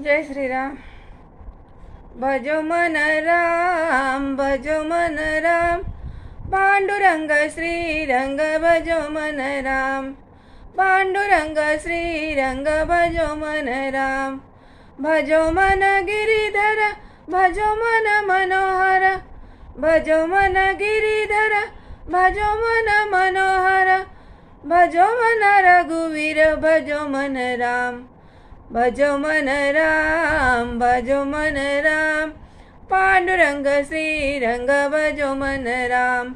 जय श्री राम। भजो मन राम, भजो मन राम, पांडुरंग श्रीरंग भजो मन राम, पांडुरंग श्रीरंग भजो मन राम। भजो मन गिरिधर, भजो मन मनोहर, भजो मन गिरिधर, भजो मन मनोहर, भजो मन रघुवीर, भजो मन राम, भजो मन राम, भजो मन राम, पांडुरंग श्रीरंग भजो मन राम,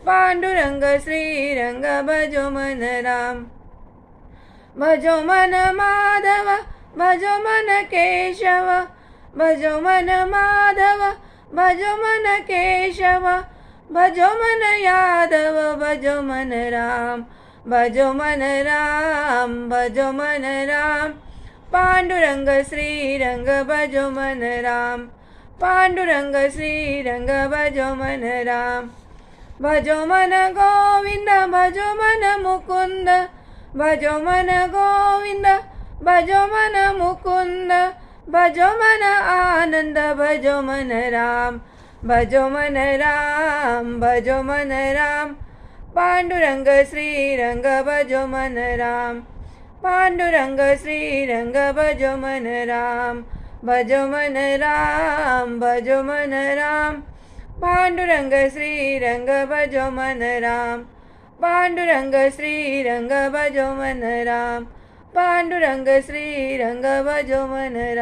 पांडुरंग श्रीरंग भजो मन राम। भजो मन माधव, भजो मन केशव, भजो मन माधव, भजो मन केशव, भजो मन यादव, भजो मन राम, भजो मन राम, भजो मन राम, पांडुरंग श्रीरंग भजो मन राम, पांडुरंग श्रीरंग भजो मन राम। भजो मन गोविंद, भजो मन मुकुंद, भजो मन गोविंद, भजो मन मुकुंद, भजो मन आनंद, भजो मन राम, भजो मन राम, भजो मन राम, पांडुरंग श्रीरंग भजो मन राम, पांडुरंग श्रीरंग भजो मन राम, भजो मन राम, भजो मन राम, पांडुरंग श्रीरंग भजो मन राम, पांडुरंग श्रीरंग भजो मन राम, पांडुरंग श्रीरंग भजो मन राम।